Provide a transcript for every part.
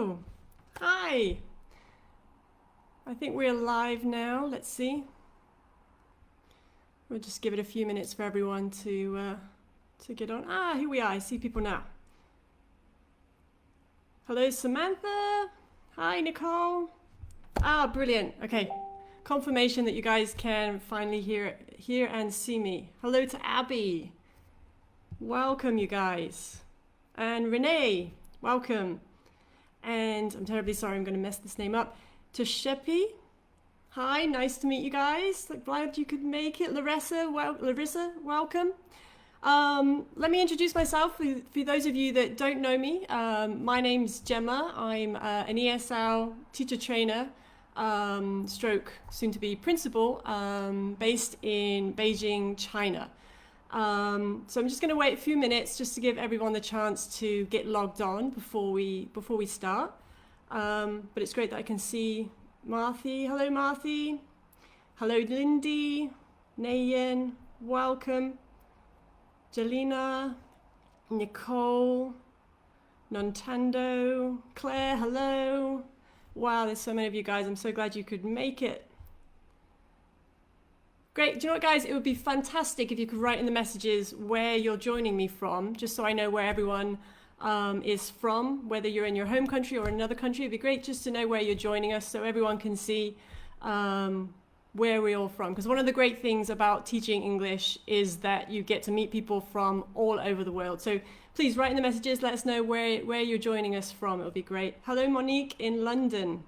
Hello. Hi. I think we're live now. Let's see. We'll just give it a few minutes for everyone to get on. Here we are. I see people now. Hello, Samantha. Hi, Nicole. Brilliant. Okay. Confirmation that you guys can finally hear and see me. Hello to Abby. Welcome, you guys. And Renee, welcome. And I'm terribly sorry, I'm going to mess this name up. Toshepi. Hi, nice to meet you guys. Glad you could make it. Larissa, welcome. Let me introduce myself for those of you that don't know me. My name's Jema. I'm an ESL teacher trainer, stroke soon to be principal, based in Beijing, China. So I'm just going to wait a few minutes just to give everyone the chance to get logged on before we start. But it's great that I can see Marthy. Hello, Marthy. Hello, Lindy. Nayan, welcome. Jelena, Nicole, Nontando, Claire, hello. Wow, there's so many of you guys. I'm so glad you could make it. Great. Do you know what, guys? It would be fantastic if you could write in the messages where you're joining me from, just so I know where everyone is from, whether you're in your home country or another country. It'd be great just to know where you're joining us so everyone can see where we're all from. Because one of the great things about teaching English is that you get to meet people from all over the world. So please write in the messages, let us know where you're joining us from. It would be great. Hello, Monique in London.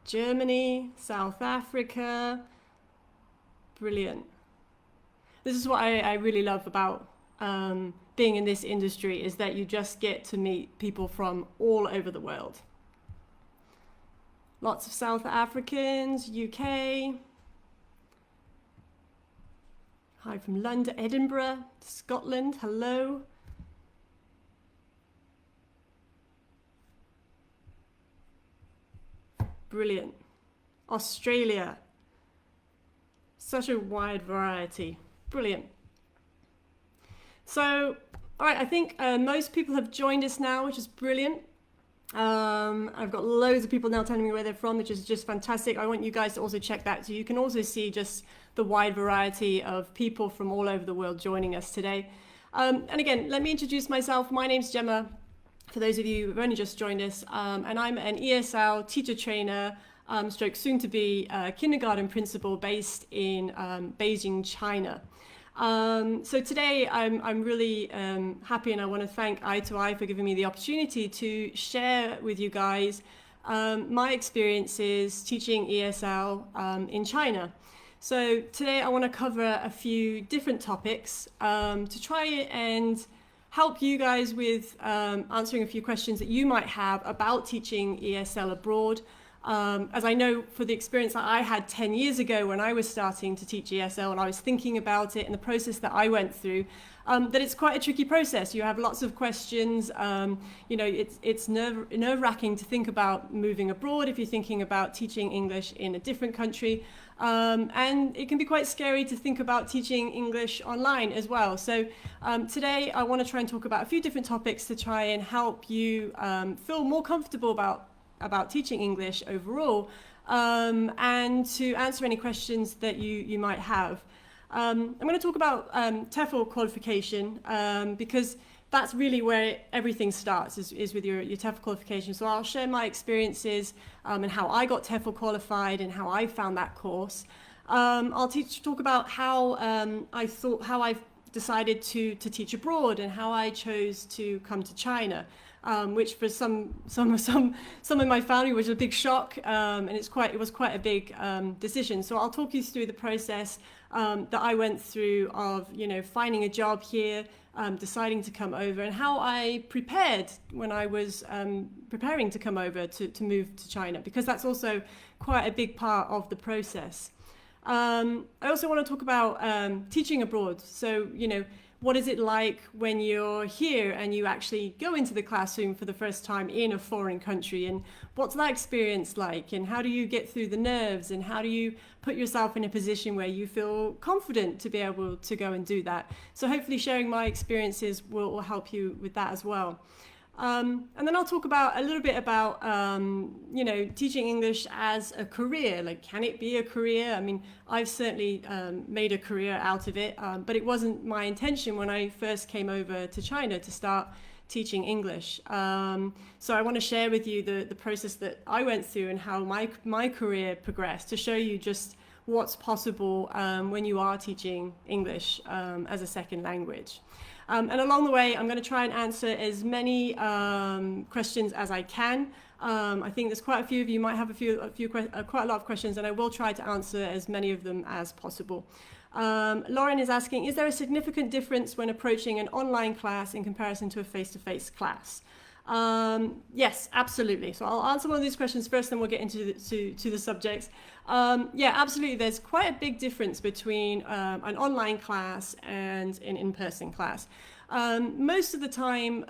Germany, South Africa. Brilliant. This is what I really love about being in this industry, is that you just get to meet people from all over the world. Lots of South Africans, UK. Hi from London, Edinburgh, Scotland, hello. Brilliant. Australia. Such a wide variety. Brilliant. So, all right, I think most people have joined us now, which is brilliant. I've got loads of people now telling me where they're from, which is just fantastic. I want you guys to also check that, so you can also see just the wide variety of people from all over the world joining us today. And again, let me introduce myself. My name's Jema, for those of you who've only just joined us, and I'm an ESL teacher trainer, stroke soon to be kindergarten principal based in Beijing, China. So today I'm really happy, and I want to thank itoiTEFL for giving me the opportunity to share with you guys my experiences teaching ESL in China. So today I want to cover a few different topics to try and help you guys with answering a few questions that you might have about teaching ESL abroad. As I know, for the experience that I had 10 years ago when I was starting to teach ESL and I was thinking about it and the process that I went through, that it's quite a tricky process. You have lots of questions. You know, it's nerve-wracking to think about moving abroad if you're thinking about teaching English in a different country. And it can be quite scary to think about teaching English online as well. So today I want to try and talk about a few different topics to try and help you feel more comfortable about teaching English overall, and to answer any questions that you might have. I'm going to talk about Tefl Qualification, because that's really where everything starts, is with your Tefl Qualification. So I'll share my experiences and how I got Tefl qualified and how I found that course. I'll talk about how I've decided to teach abroad and how I chose to come to China. Which for some in my family was a big shock, and it was quite a big decision. So I'll talk you through the process that I went through of, you know, finding a job here, deciding to come over, and how I prepared when I was preparing to come over to move to China, because that's also quite a big part of the process. I also want to talk about teaching abroad. So, you know, what is it like when you're here and you actually go into the classroom for the first time in a foreign country, and what's that experience like, and how do you get through the nerves, and how do you put yourself in a position where you feel confident to be able to go and do that? So hopefully sharing my experiences will help you with that as well. And then I'll talk about a little bit about, you know, teaching English as a career. Like, can it be a career? I mean, I've certainly made a career out of it, but it wasn't my intention when I first came over to China to start teaching English. So I want to share with you the process that I went through and how my career progressed, to show you just what's possible when you are teaching English as a second language. And along the way, I'm going to try and answer as many questions as I can. I think there's quite a few of you might have quite a lot of questions, and I will try to answer as many of them as possible. Lauren is asking, is there a significant difference when approaching an online class in comparison to a face-to-face class? Yes, absolutely. So I'll answer one of these questions first, then we'll get into the subjects. Yeah, absolutely. There's quite a big difference between an online class and an in-person class. Most of the time,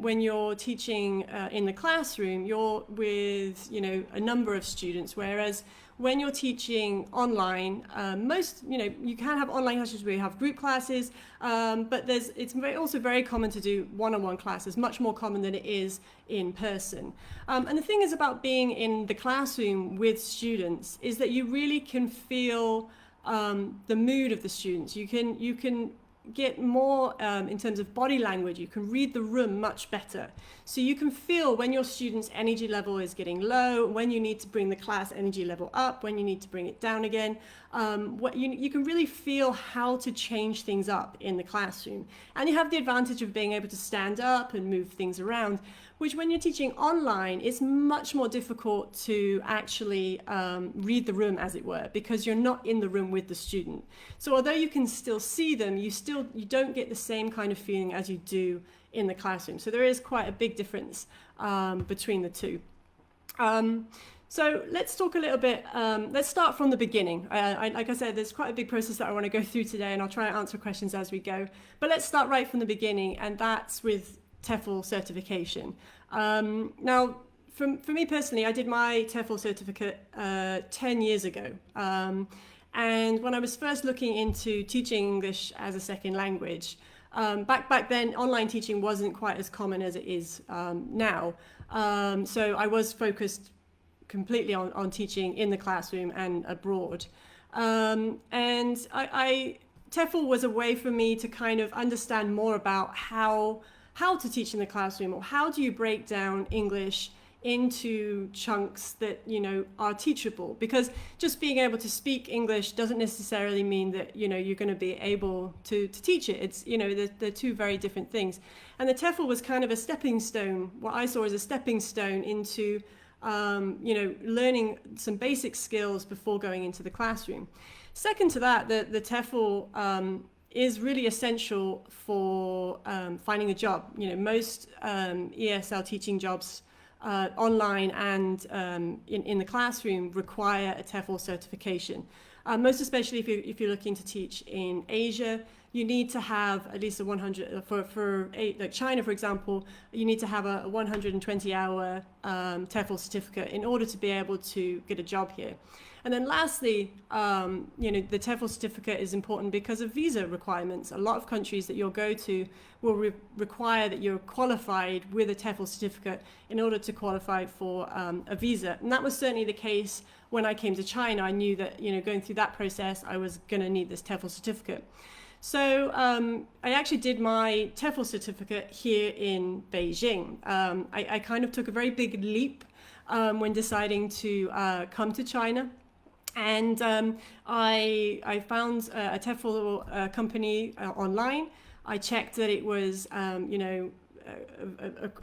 when you're teaching in the classroom, you're with, you know, a number of students, whereas when you're teaching online, you can have online classes where you have group classes, but it's also very common to do one-on-one classes, much more common than it is in person. And the thing is about being in the classroom with students is that you really can feel the mood of the students. You can get more in terms of body language. You can read the room much better. So you can feel when your students' energy level is getting low, when you need to bring the class energy level up, when you need to bring it down again. You can really feel how to change things up in the classroom. And you have the advantage of being able to stand up and move things around, which when you're teaching online, it's much more difficult to actually read the room, as it were, because you're not in the room with the student. So although you can still see them, you don't get the same kind of feeling as you do in the classroom. So there is quite a big difference between the two. So let's talk a little bit, let's start from the beginning. Like I said, there's quite a big process that I want to go through today, and I'll try and answer questions as we go. But let's start right from the beginning, and that's with Tefl certification. Now, for me personally, I did my Tefl certificate 10 years ago. And when I was first looking into teaching English as a second language, back then, online teaching wasn't quite as common as it is now. So I was focused completely on teaching in the classroom and abroad. And Tefl was a way for me to kind of understand more about how to teach in the classroom, or how do you break down English into chunks that, you know, are teachable, because just being able to speak English doesn't necessarily mean that, you know, you're going to be able to teach it. It's, you know, they're two very different things. And the Tefl was kind of a stepping stone, what I saw as a stepping stone into you know, learning some basic skills before going into the classroom. Second to that, the Tefl is really essential for finding a job. You know, most ESL teaching jobs online and in the classroom require a Tefl certification. Most especially if you're looking to teach in Asia, you need to have at least a 100, like China, for example, you need to have a 120-hour Tefl certificate in order to be able to get a job here. And then lastly, you know, the Tefl certificate is important because of visa requirements. A lot of countries that you'll go to will require that you're qualified with a Tefl certificate in order to qualify for a visa. And that was certainly the case when I came to China. I knew that, you know, going through that process, I was going to need this Tefl certificate. So I actually did my Tefl certificate here in Beijing. I kind of took a very big leap when deciding to come to China. And I found a Tefl company online. I checked that it was, you know,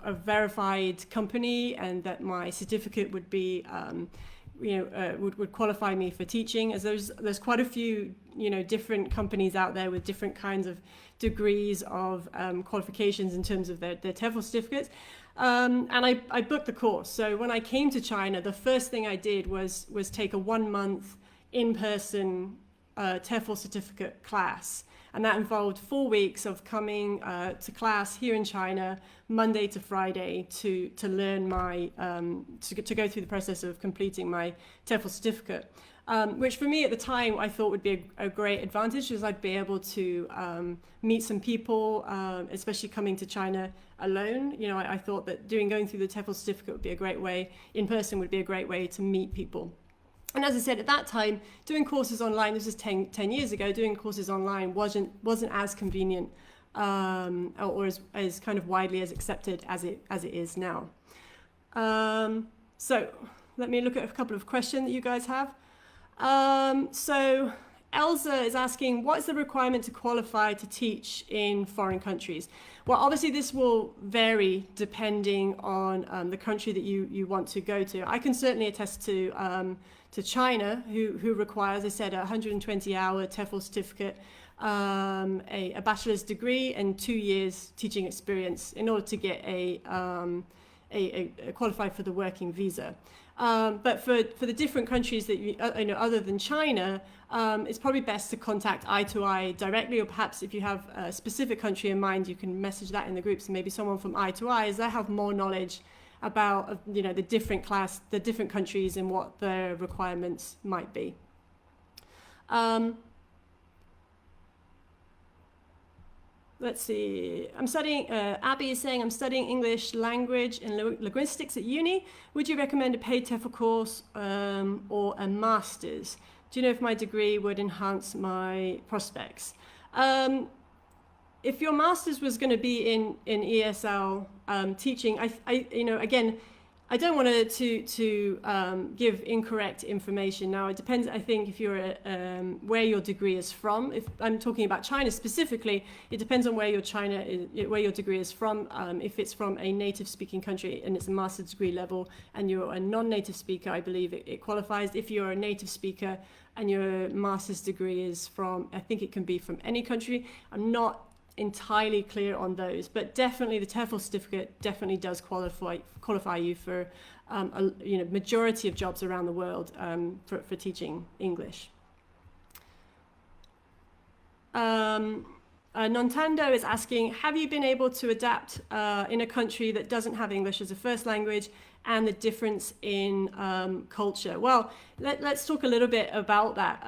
a verified company, and that my certificate would be, you know, would qualify me for teaching. As there's quite a few, you know, different companies out there with different kinds of degrees of qualifications in terms of their Tefl certificates. And I booked the course. So when I came to China, the first thing I did was take a 1-month in-person Tefl certificate class. And that involved 4 weeks of coming to class here in China, Monday to Friday, to learn my, to go through the process of completing my Tefl certificate. which for me at the time I thought would be a great advantage, because I'd be able to meet some people, especially coming to China alone. You know, I thought that going through the Tefl certificate would be a great way, in person would be a great way to meet people. And as I said, at that time, doing courses online, this is 10 years ago, doing courses online wasn't as convenient or as kind of widely as accepted as it is now. So let me look at a couple of questions that you guys have. So Elsa is asking, what is the requirement to qualify to teach in foreign countries? Well, obviously this will vary depending on the country that you want to go to. I can certainly attest to China, who requires, as I said, a 120-hour Tefl certificate, a bachelor's degree, and 2 years teaching experience in order to get a qualify for the working visa. But for the different countries that you know, other than China, it's probably best to contact itoI directly, or perhaps if you have a specific country in mind, you can message that in the groups, and maybe someone from itoI, as they have more knowledge about, you know, the different countries and what their requirements might be. Let's see, I'm studying, Abby is saying, I'm studying English language and linguistics at uni. Would you recommend a paid TEFL course or a master's? Do you know if my degree would enhance my prospects? If your master's was going to be in ESL teaching, I you know, again, I don't want to give incorrect information. Now, it depends, I think, if you're where your degree is from. If I'm talking about China specifically, it depends on where your degree is from. If it's from a native speaking country and it's a master's degree level and you're a non-native speaker, I believe it qualifies. If you're a native speaker and your master's degree is from, I think it can be from any country. I'm not entirely clear on those, but definitely the TEFL certificate definitely does qualify you for you know, majority of jobs around the world for teaching English. Nontando is asking, have you been able to adapt in a country that doesn't have English as a first language, and the difference in culture? Well, let's talk a little bit about that.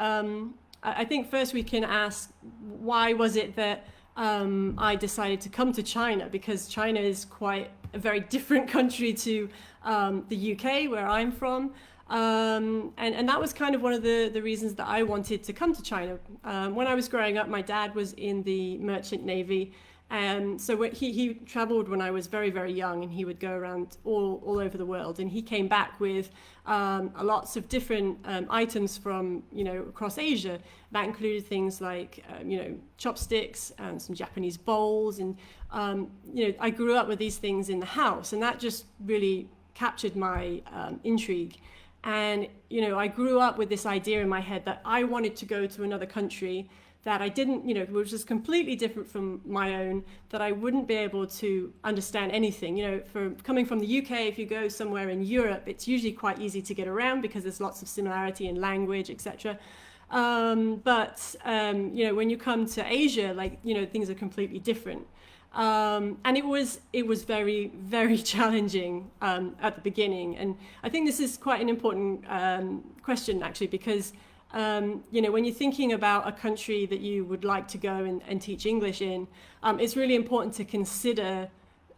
I think first we can ask, why was it that I decided to come to China? Because China is quite a very different country to the UK, where I'm from. And that was kind of one of the reasons that I wanted to come to China. When I was growing up, my dad was in the merchant navy. And so he traveled when I was very, very young, and he would go around all over the world. And he came back with lots of different items from, you know, across Asia. That included things like, you know, chopsticks and some Japanese bowls. And, you know, I grew up with these things in the house, and that just really captured my intrigue. And, you know, I grew up with this idea in my head that I wanted to go to another country that I didn't, you know, which was completely different from my own, that I wouldn't be able to understand anything. You know, coming from the UK, if you go somewhere in Europe, it's usually quite easy to get around because there's lots of similarity in language, etc. But you know, when you come to Asia, like, you know, things are completely different. And it was very, very challenging at the beginning. And I think this is quite an important question, actually, because you know, when you're thinking about a country that you would like to go and teach English in, it's really important to consider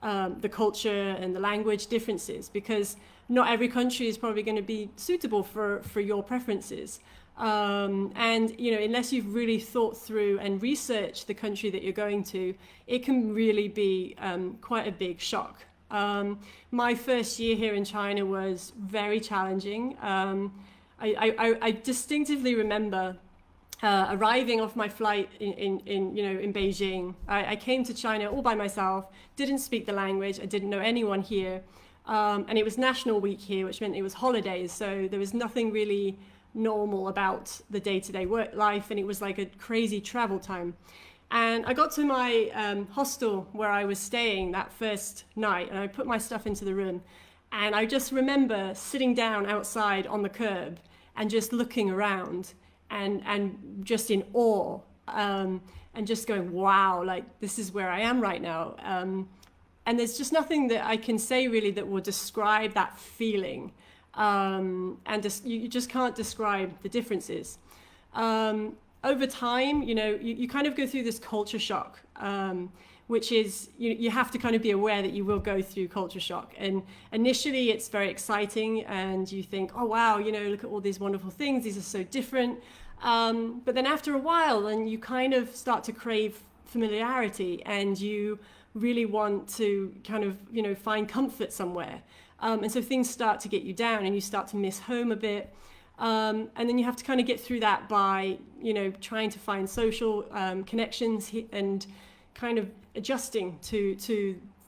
the culture and the language differences, because not every country is probably going to be suitable for your preferences. And, you know, unless you've really thought through and researched the country that you're going to, it can really be quite a big shock. My first year here in China was very challenging. I distinctively remember arriving off my flight in Beijing. I came to China all by myself, didn't speak the language, I didn't know anyone here, and it was National Week here, which meant it was holidays, so there was nothing really normal about the day-to-day work life, and it was like a crazy travel time. And I got to my hostel where I was staying that first night, and I put my stuff into the room. And I just remember sitting down outside on the curb and just looking around and just in awe, and just going, wow, like, this is where I am right now. And there's just nothing that I can say really that will describe that feeling. and just, you just can't describe the differences. Over time, you kind of go through this culture shock, which is, you have to kind of be aware that you will go through culture shock. And initially it's very exciting and you think, oh wow, look at all these wonderful things, these are so different. But then after a while, then you kind of start to crave familiarity and you really want to kind of, find comfort somewhere. And so things start to get you down and you start to miss home a bit. And then you have to kind of get through that by, trying to find social connections and kind of adjusting to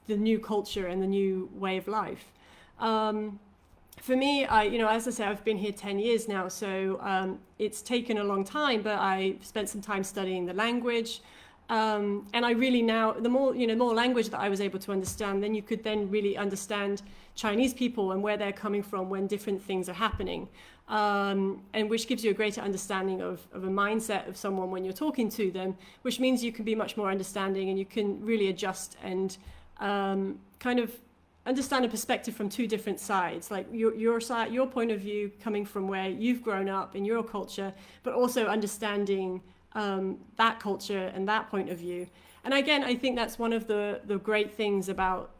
the new culture and the new way of life. For me, as I say, I've been here 10 years now, so it's taken a long time, but I spent some time studying the language. And I really now, the more language that I was able to understand, then you could then really understand Chinese people and where they're coming from when different things are happening. And which gives you a greater understanding of a mindset of someone when you're talking to them, which means you can be much more understanding and you can really adjust and kind of understand a perspective from two different sides, like your side, your point of view coming from where you've grown up in your culture, but also understanding that culture and that point of view. And again, I think that's one of the great things about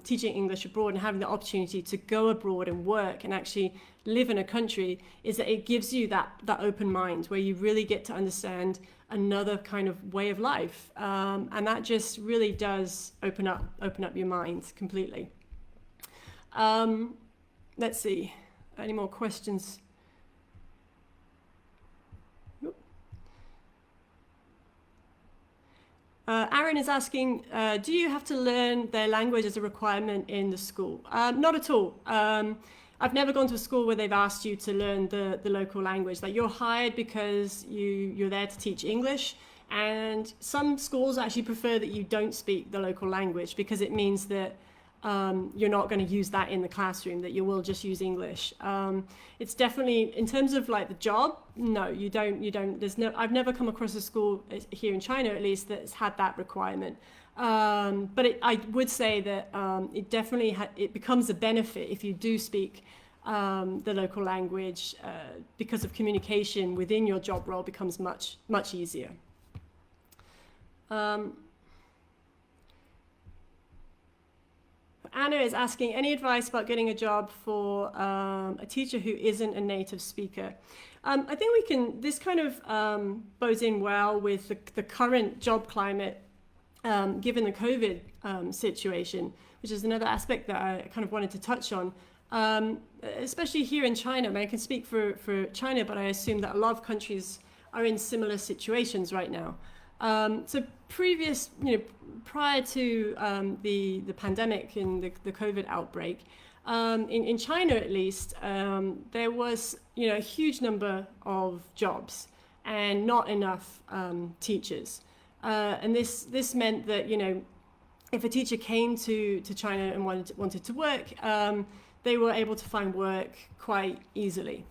teaching English abroad and having the opportunity to go abroad and work and actually live in a country, is that it gives you that open mind where you really get to understand another kind of way of life. And that just really does open up your mind completely. Let's see, any more questions? Aaron is asking, do you have to learn their language as a requirement in the school? Not at all. I've never gone to a school where they've asked you to learn the local language. Like, you're hired because you're there to teach English, and some schools actually prefer that you don't speak the local language because it means that you're not going to use that in the classroom, that you will just use English. It's definitely, in terms of like the job, no, you don't, I've never come across a school here in China at least that's had that requirement. But I would say that it definitely it becomes a benefit if you do speak the local language, because of communication within your job role becomes much, much easier. Anna is asking, any advice about getting a job for a teacher who isn't a native speaker? I think this kind of bows in well with the current job climate, given the COVID situation, which is another aspect that I kind of wanted to touch on, especially here in China. I mean, I can speak for China, but I assume that a lot of countries are in similar situations right now. So prior to the pandemic and the COVID outbreak, in China at least, there was a huge number of jobs and not enough teachers. And this meant that if a teacher came to China and wanted to work, they were able to find work quite easily.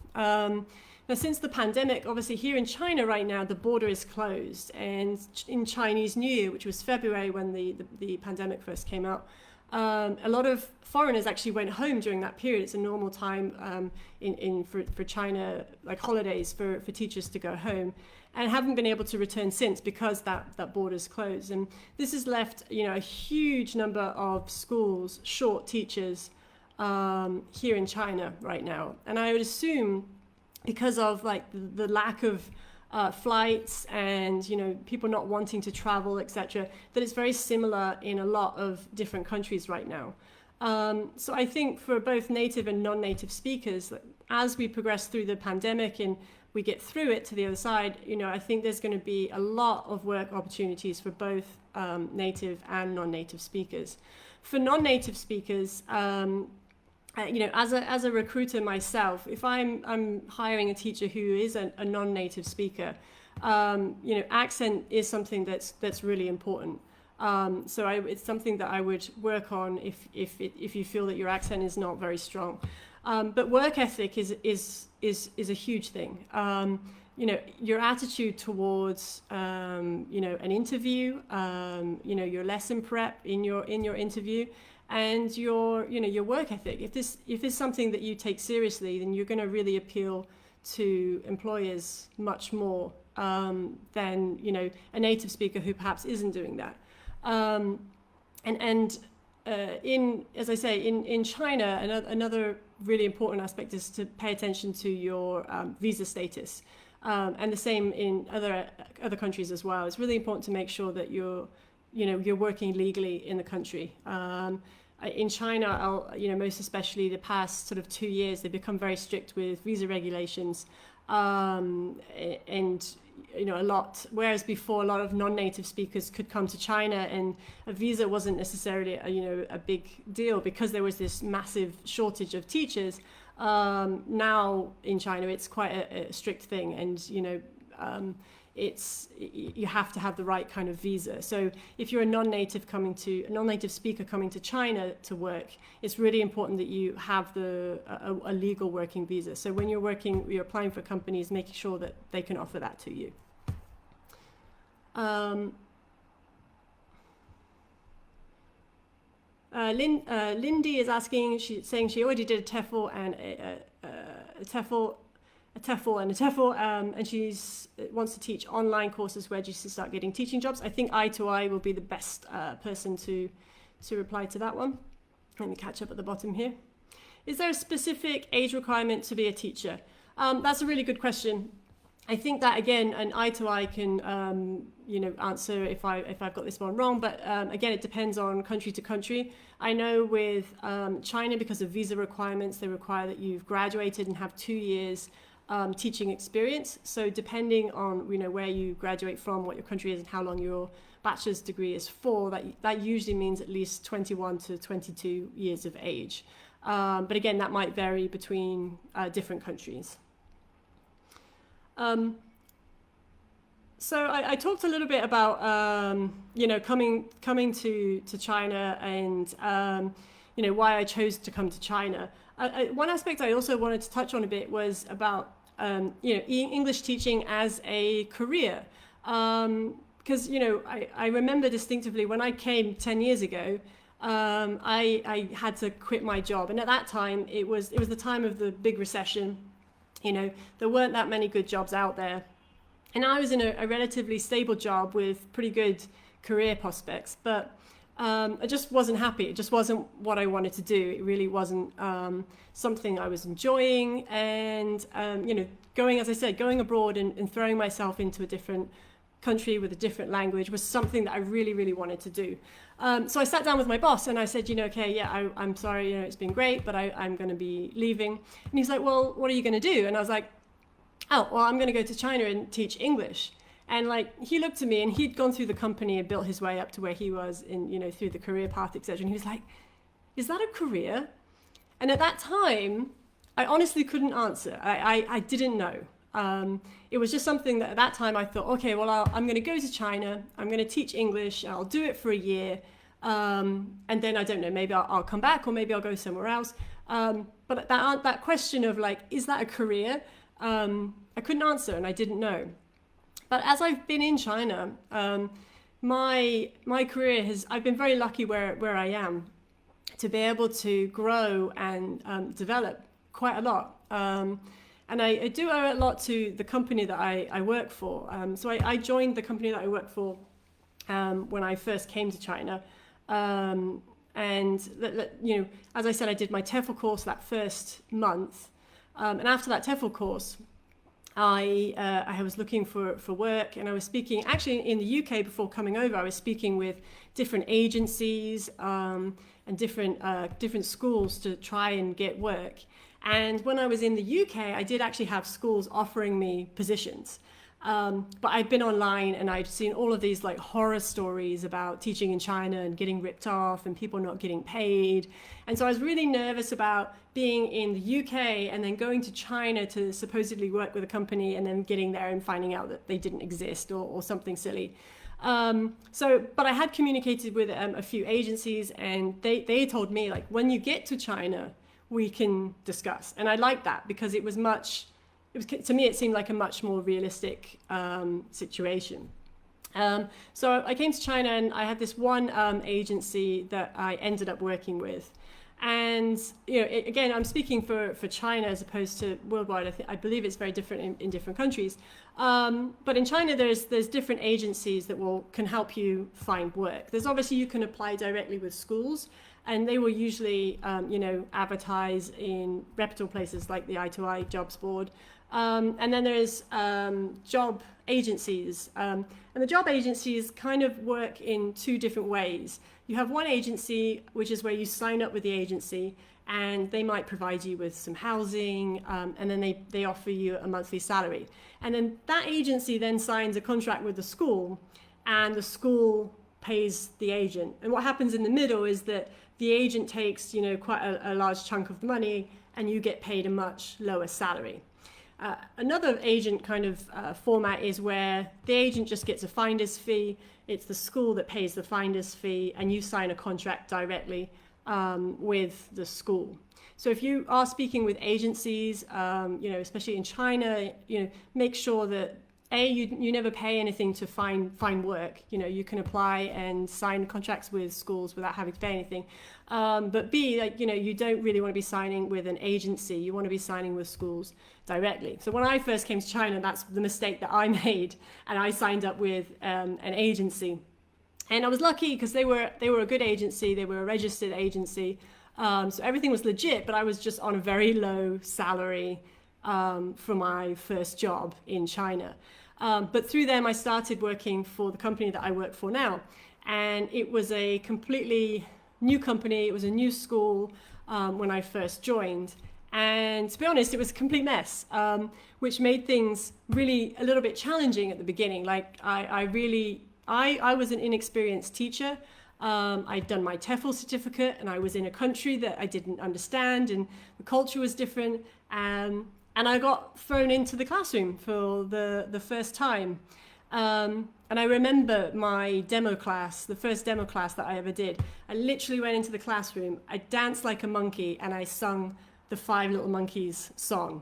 Now, since the pandemic, obviously here in China right now, the border is closed, and in Chinese New Year, which was February when the pandemic first came out, a lot of foreigners actually went home during that period. It's a normal time for China, like holidays for teachers to go home, and haven't been able to return since because that border's closed. And this has left a huge number of schools short teachers here in China right now. And I would assume, because of like the lack of flights and people not wanting to travel, etc., that it's very similar in a lot of different countries right now. So I think for both native and non-native speakers, as we progress through the pandemic and we get through it to the other side, I think there's going to be a lot of work opportunities for both native and non-native speakers. For non-native speakers, as a recruiter myself, if I'm hiring a teacher who is a non-native speaker, accent is something that's really important. So it's something that I would work on if you feel that your accent is not very strong. But work ethic is a huge thing. Your attitude towards an interview, your lesson prep in your interview, and your work ethic. If this is something that you take seriously, then you're going to really appeal to employers much more than a native speaker who perhaps isn't doing that. As I say, in China, another really important aspect is to pay attention to your visa status, and the same in other countries as well. It's really important to make sure that you're working legally in the country. In China, most especially the past sort of 2 years, they've become very strict with visa regulations, and a lot. Whereas before, a lot of non-native speakers could come to China, and a visa wasn't necessarily a big deal because there was this massive shortage of teachers. Now in China, it's quite a strict thing, and you have to have the right kind of visa. So if you're a non-native speaker coming to China to work, it's really important that you have a legal working visa. So when you're applying for companies, making sure that they can offer that to you. Lindy is asking, saying she already did a TEFL and a TEFL and a TEFL, and she wants to teach online courses. Where do you start getting teaching jobs? I think itoI will be the best person to reply to that one. Let me catch up at the bottom here. Is there a specific age requirement to be a teacher? That's a really good question. I think that, again, an itoI can answer if I've got this one wrong, but again, it depends on country to country. I know with China, because of visa requirements, they require that you've graduated and have 2 years teaching experience. So depending on where you graduate from, what your country is, and how long your bachelor's degree is for, that usually means at least 21 to 22 years of age. But again, that might vary between different countries. So I talked a little bit about coming to China, and why I chose to come to China. One aspect I also wanted to touch on a bit was about English teaching as a career, because I remember distinctively when I came 10 years ago, I had to quit my job, and at that time it was the time of the big recession. There weren't that many good jobs out there, and I was in a relatively stable job with pretty good career prospects, but I just wasn't happy. It just wasn't what I wanted to do. It really wasn't something I was enjoying, and going abroad and throwing myself into a different country with a different language was something that I really, really wanted to do. So I sat down with my boss and I said, I'm sorry, it's been great, but I'm going to be leaving. And he's like, well, what are you going to do? And I was like, oh, well, I'm going to go to China and teach English. And he looked at me, and he'd gone through the company and built his way up to where he was through the career path, etc. And he was like, is that a career? And at that time, I honestly couldn't answer. I didn't know. It was just something that at that time I thought, okay, well, I'm going to go to China, I'm going to teach English, I'll do it for a year, and then I don't know, maybe I'll come back, or maybe I'll go somewhere else. But that question of is that a career? I couldn't answer, and I didn't know. But as I've been in China, my career I've been very lucky where I am to be able to grow and develop quite a lot. And I do owe a lot to the company that I work for. So I joined the company that I work for when I first came to China. And as I said, I did my TEFL course that first month. And after that TEFL course, I was looking for work, and I was speaking, actually in the UK before coming over, I was speaking with different agencies and different schools to try and get work. And when I was in the UK, I did actually have schools offering me positions. But I'd been online, and I'd seen all of these horror stories about teaching in China and getting ripped off and people not getting paid. And so I was really nervous about being in the UK and then going to China to supposedly work with a company, and then getting there and finding out that they didn't exist, or something silly. But I had communicated with a few agencies, and they told me, when you get to China, we can discuss. And I liked that, because to me, it seemed like a much more realistic situation. So I came to China and I had this one agency that I ended up working with. And, you know, again, I'm speaking for China as opposed to worldwide. I believe it's very different in different countries. But in China, there's different agencies that can help you find work. There's obviously, you can apply directly with schools, and they will usually, you know, advertise in reputable places like the itoiTEFL jobs board. And then there's job agencies. And the job agencies kind of work in two different ways. You have one agency, which is where you sign up with the agency, and they might provide you with some housing, and then they offer you a monthly salary. And then that agency then signs a contract with the school, and the school pays the agent. And what happens in the middle is that the agent takes, you know, quite a large chunk of money, and you get paid a much lower salary. Another agent kind of format is where the agent just gets a finder's fee. It's the school that pays the finder's fee, and you sign a contract directly with the school. So if you are speaking with agencies, you know, especially in China, you know, make sure that you never pay anything to find work. You know, you can apply and sign contracts with schools without having to pay anything. But B, like, you know, you don't really want to be signing with an agency. You want to be signing with schools directly. So when I first came to China, that's the mistake that I made, and I signed up with an agency. And I was lucky because they were a good agency. They were a registered agency. So everything was legit, but I was just on a very low salary for my first job in China. But through them, I started working for the company that I work for now. And it was a completely new company. It was a new school when I first joined. And to be honest, it was a complete mess, which made things really a little bit challenging at the beginning. Like I was an inexperienced teacher. I'd done my Tefl certificate, and I was in a country that I didn't understand, and the culture was different. And I got thrown into the classroom for the first time. And I remember my demo class, the first demo class that I ever did. I literally went into the classroom, I danced like a monkey, and I sung the Five Little Monkeys song.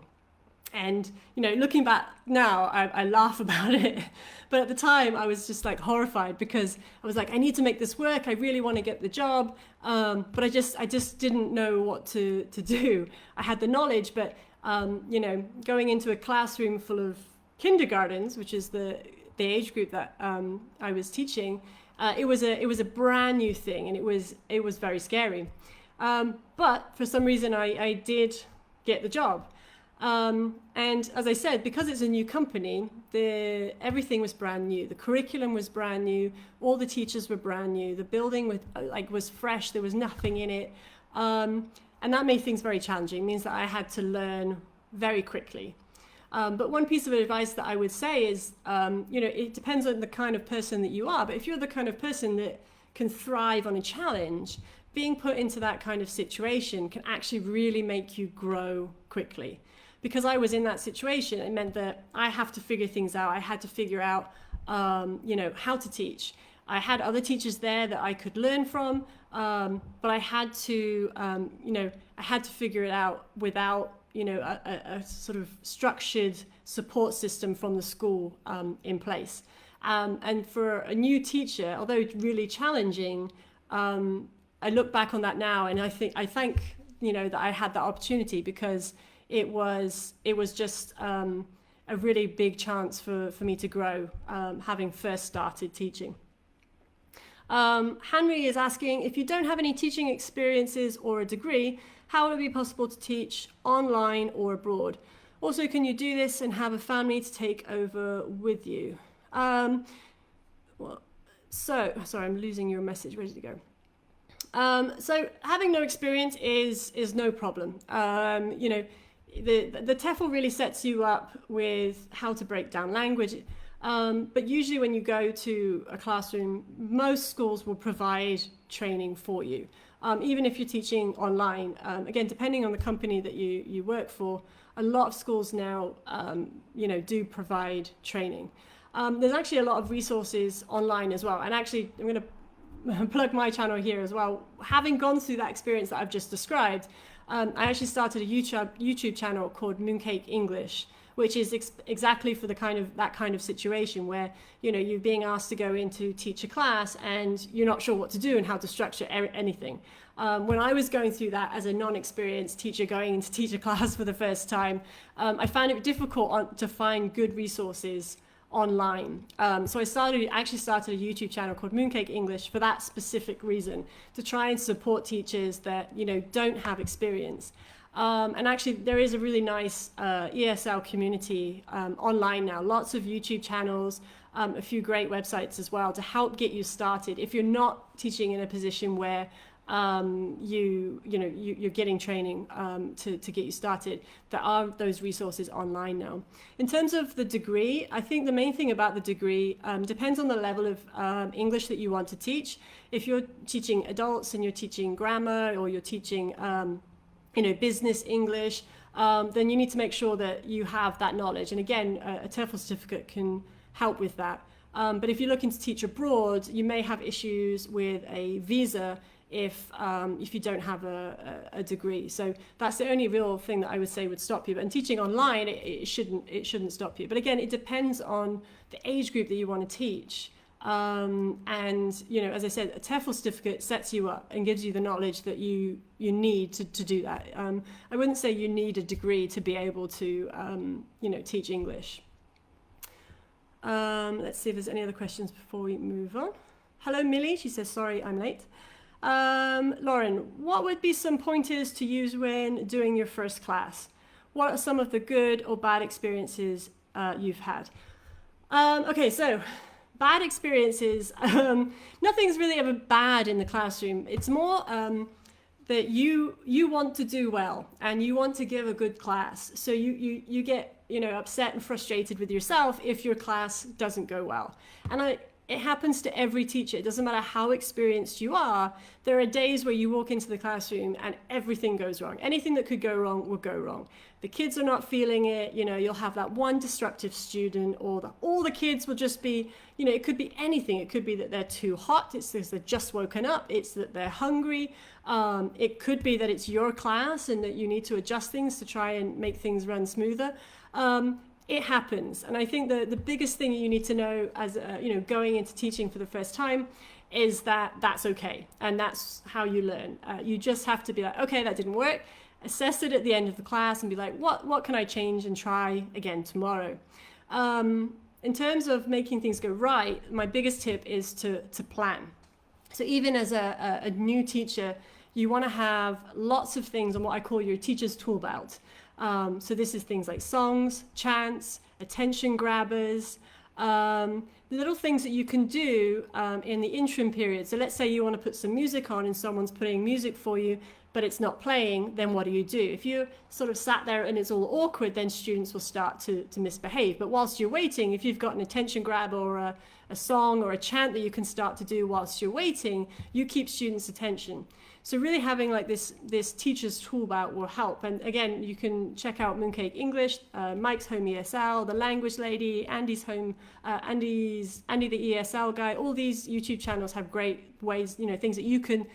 And, you know, looking back now, I laugh about it. But at the time, I was just like horrified, because I was like, I need to make this work. I really want to get the job. But I just didn't know what to do. I had the knowledge, but you know, going into a classroom full of kindergartens, which is the age group that I was teaching, it was a brand new thing, and it was very scary. But for some reason, I did get the job. And as I said, because it's a new company, everything was brand new. The curriculum was brand new. All the teachers were brand new. The building was fresh. There was nothing in it. And that made things very challenging. It means that I had to learn very quickly. But one piece of advice that I would say is, you know, it depends on the kind of person that you are. But if you're the kind of person that can thrive on a challenge, being put into that kind of situation can actually really make you grow quickly. Because I was in that situation, it meant that I have to figure things out. I had to figure out, you know, how to teach. I had other teachers there that I could learn from, but I had to, you know, I had to figure it out without, you know, a sort of structured support system from the school in place. And for a new teacher, although really challenging, I look back on that now, and I thank, you know, that I had that opportunity, because it was just a really big chance for me to grow, having first started teaching. Henry is asking, if you don't have any teaching experiences or a degree, how will it be possible to teach online or abroad? Also, can you do this and have a family to take over with you? Sorry, I'm losing your message. Where did it go? So having no experience is no problem. You know, the TEFL really sets you up with how to break down language. But usually when you go to a classroom, most schools will provide training for you, even if you're teaching online. Again, depending on the company that you work for, a lot of schools now, you know, do provide training. There's actually a lot of resources online as well. And actually, I'm going to plug my channel here as well. Having gone through that experience that I've just described, I actually started a YouTube channel called Mooncake English, which is exactly for that kind of situation where, you know, you're being asked to go in to teach a class and you're not sure what to do and how to structure anything. When I was going through that as a non-experienced teacher going in to teach a class for the first time, I found it difficult to find good resources online. So I actually started a YouTube channel called Mooncake English for that specific reason, to try and support teachers that, you know, don't have experience. And actually there is a really nice ESL community online now, lots of YouTube channels, a few great websites as well to help get you started if you're not teaching in a position where you're getting training to get you started. There are those resources online now. In terms of the degree, I think the main thing about the degree depends on the level of English that you want to teach. If you're teaching adults and you're teaching grammar, or you're teaching business English, then you need to make sure that you have that knowledge. And again, a Tefl certificate can help with that. But if you're looking to teach abroad, you may have issues with a visa if you don't have a degree. So that's the only real thing that I would say would stop you. But in teaching online, it shouldn't stop you. But again, it depends on the age group that you want to teach. And, you know, as I said, a Tefl certificate sets you up and gives you the knowledge that you need to do that. I wouldn't say you need a degree to be able to, teach English. Let's see if there's any other questions before we move on. Hello, Millie. She says, sorry, I'm late. Lauren, what would be some pointers to use when doing your first class? What are some of the good or bad experiences you've had? Okay, so bad experiences, nothing's really ever bad in the classroom. It's more that you want to do well and you want to give a good class. So you get, you know, upset and frustrated with yourself if your class doesn't go well. And it happens to every teacher. It doesn't matter how experienced you are. There are days where you walk into the classroom and everything goes wrong. Anything that could go wrong will go wrong. The kids are not feeling it. You know, you'll have that one disruptive student, or all the kids will just be, you know, it could be anything. It could be that they're too hot. It's because they've just woken up. It's that they're hungry. It could be that it's your class and that you need to adjust things to try and make things run smoother. It happens. And I think the biggest thing you need to know as, going into teaching for the first time is that that's okay. And that's how you learn. You just have to be like, okay, that didn't work. Assess it at the end of the class and be like, what can I change and try again tomorrow? In terms of making things go right, my biggest tip is to plan. So even as a new teacher, you want to have lots of things on what I call your teacher's tool belt. So this is things like songs, chants, attention grabbers, little things that you can do in the interim period. So let's say you want to put some music on and someone's playing music for you, but it's not playing, then what do? If you sort of sat there and it's all awkward, then students will start to misbehave. But whilst you're waiting, if you've got an attention grab or a song or a chant that you can start to do whilst you're waiting, you keep students' attention. So really having like this teacher's tool belt will help. And again, you can check out Mooncake English, Mike's Home ESL, The Language Lady, Andy the ESL guy. All these YouTube channels have great ways, things that you can,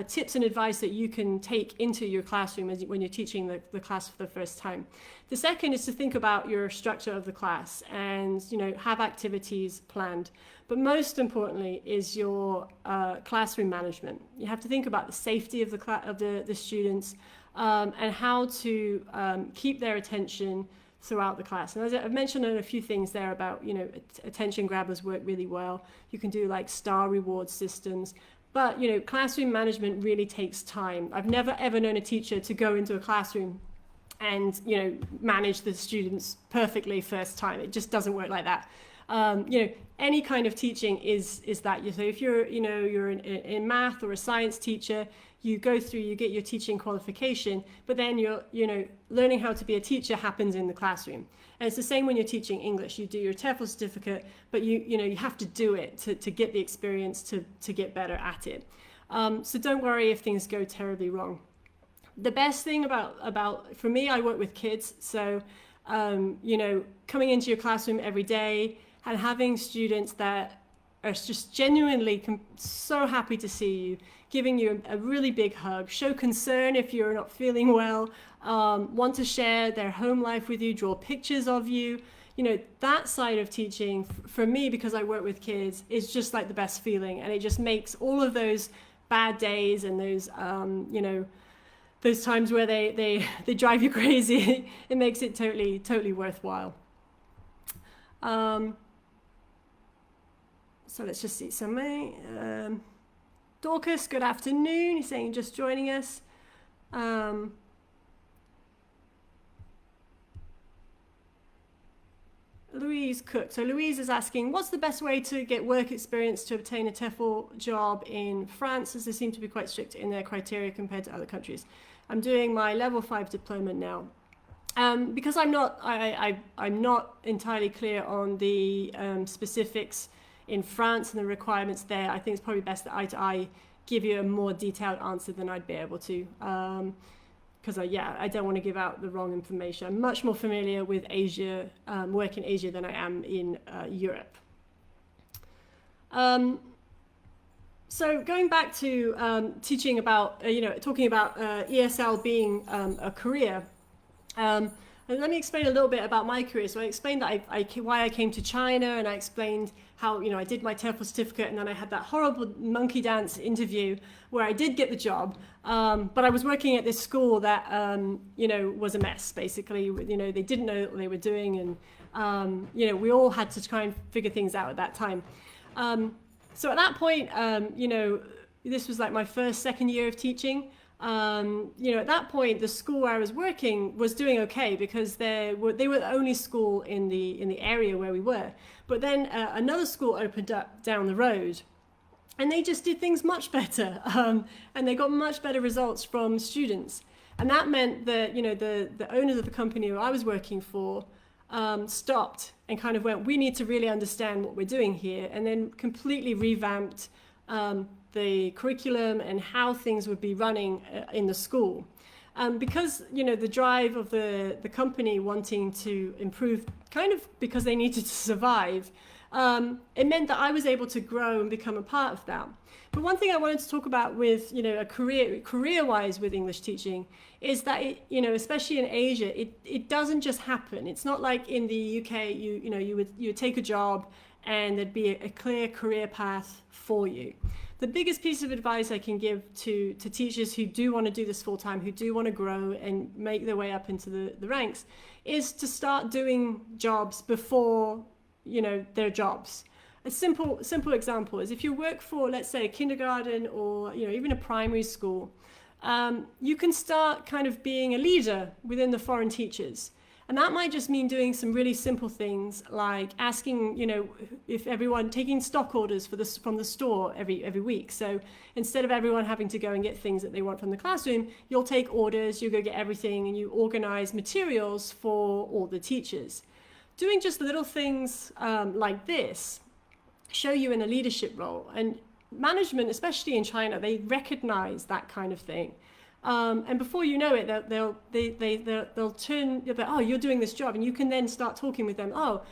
tips and advice that you can take into your classroom when you're teaching the class for the first time. The second is to think about your structure of the class and, have activities planned. But most importantly is your classroom management. You have to think about the safety of the students and how to keep their attention throughout the class. And as I've mentioned a few things there about, attention grabbers work really well. You can do like star reward systems. But, classroom management really takes time. I've never ever known a teacher to go into a classroom and, manage the students perfectly first time. It just doesn't work like that. Any kind of teaching is that. So if you're in math or a science teacher, you go through, you get your teaching qualification, but then learning how to be a teacher happens in the classroom. And it's the same when you're teaching English. You do your Tefl certificate, but you have to do it to get the experience to get better at it. So don't worry if things go terribly wrong. The best thing about for me, I work with kids, so coming into your classroom every day and having students that are just genuinely so happy to see you, giving you a really big hug, show concern if you're not feeling well, want to share their home life with you, draw pictures of you. You know, that side of teaching for me, because I work with kids, is just like the best feeling. And it just makes all of those bad days and those, you know, those times where they drive you crazy, it makes it totally worthwhile. So let's just see. So Dorcas, good afternoon. He's saying just joining us. Louise Cook. So Louise is asking, what's the best way to get work experience to obtain a TEFL job in France, as they seem to be quite strict in their criteria compared to other countries? I'm doing my level 5 diploma now. Because I'm not entirely clear on the specifics in France and the requirements there, I think it's probably best that I give you a more detailed answer than I'd be able to. Because I don't want to give out the wrong information. I'm much more familiar with Asia, work in Asia, than I am in Europe. So going back to teaching about, talking about ESL being a career, let me explain a little bit about my career. So I explained that why I came to China, and I explained how, I did my Tefl Certificate, and then I had that horrible monkey dance interview where I did get the job. But I was working at this school that, was a mess, basically. They didn't know what they were doing, and, we all had to try and figure things out at that time. So at that point, this was like my second year of teaching. At that point, the school where I was working was doing okay, because they were the only school in the area where we were. But then another school opened up down the road, and they just did things much better, and they got much better results from students. And that meant that the owners of the company who I was working for stopped and kind of went, we need to really understand what we're doing here, and then completely revamped the curriculum and how things would be running in the school. Because, the drive of the company wanting to improve, kind of because they needed to survive, it meant that I was able to grow and become a part of that. But one thing I wanted to talk about with, a career-wise with English teaching is that, especially in Asia, it doesn't just happen. It's not like in the UK, you would take a job and there'd be a clear career path for you. The biggest piece of advice I can give to teachers who do want to do this full time, who do want to grow and make their way up into the ranks, is to start doing jobs before, their jobs. A simple example is if you work for, let's say, a kindergarten or even a primary school, you can start kind of being a leader within the foreign teachers. And that might just mean doing some really simple things like asking, if everyone taking stock orders from the store every week. So instead of everyone having to go and get things that they want from the classroom, you'll take orders, you go get everything, and you organize materials for all the teachers. Doing just little things like this show you in a leadership role. And management, especially in China, they recognize that kind of thing. And before you know it, they'll turn, oh, you're doing this job, and you can then start talking with them. Oh,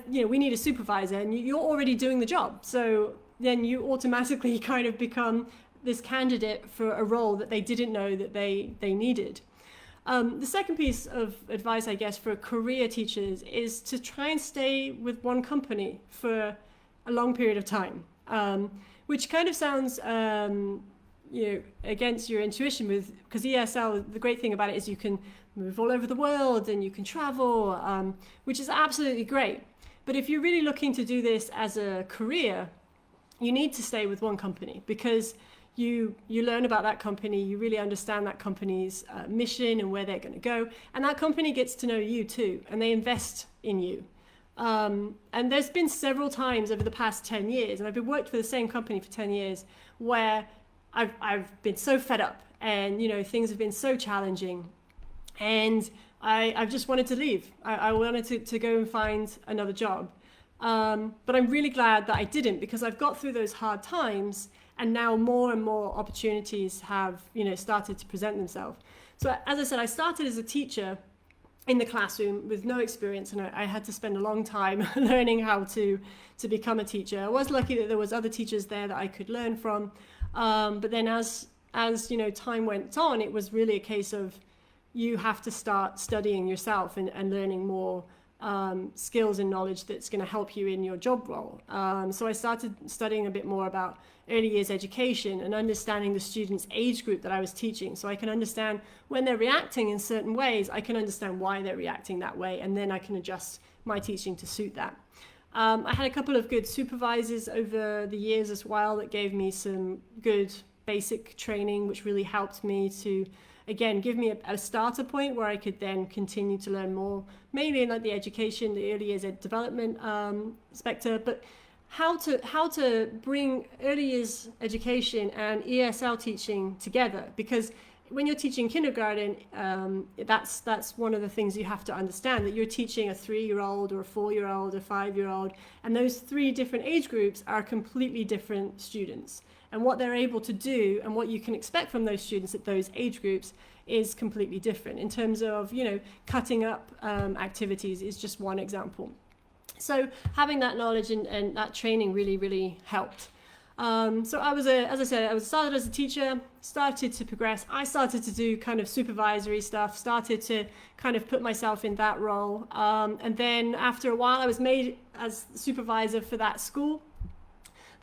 we need a supervisor, and you're already doing the job. So then you automatically kind of become this candidate for a role that they didn't know that they needed. The second piece of advice, I guess, for career teachers is to try and stay with one company for a long period of time, which kind of sounds against your intuition, because ESL, the great thing about it is you can move all over the world and you can travel, which is absolutely great. But if you're really looking to do this as a career, you need to stay with one company, because you learn about that company, you really understand that company's mission and where they're going to go, and that company gets to know you too, and they invest in you. And there's been several times over the past 10 years, and I've been worked for the same company for 10 years, where I've been so fed up, and things have been so challenging, and I've just wanted to leave. I wanted to go and find another job, but I'm really glad that I didn't, because I've got through those hard times, and now more and more opportunities have started to present themselves. So as I said, I started as a teacher in the classroom with no experience, and I had to spend a long time learning how to become a teacher. I was lucky that there was other teachers there that I could learn from, but then as you know, time went on, it was really a case of you have to start studying yourself and learning more skills and knowledge that's going to help you in your job role. So I started studying a bit more about early years education and understanding the students' age group that I was teaching, so I can understand when they're reacting in certain ways, I can understand why they're reacting that way, and then I can adjust my teaching to suit that. I had a couple of good supervisors over the years as well that gave me some good basic training, which really helped me to, again, give me a starter point where I could then continue to learn more, mainly in like the education, the early years ed development sector, but how to bring early years education and ESL teaching together, because when you're teaching kindergarten, that's one of the things you have to understand, that you're teaching a 3-year-old or a 4-year-old, a 5-year-old, and those 3 different age groups are completely different students. And what they're able to do and what you can expect from those students at those age groups is completely different. In terms of, you know, cutting up activities is just one example. So having that knowledge and that training really, really helped. So I was, as I said, I started as a teacher, started to progress. I started to do kind of supervisory stuff, started to kind of put myself in that role. And then after a while, I was made as supervisor for that school.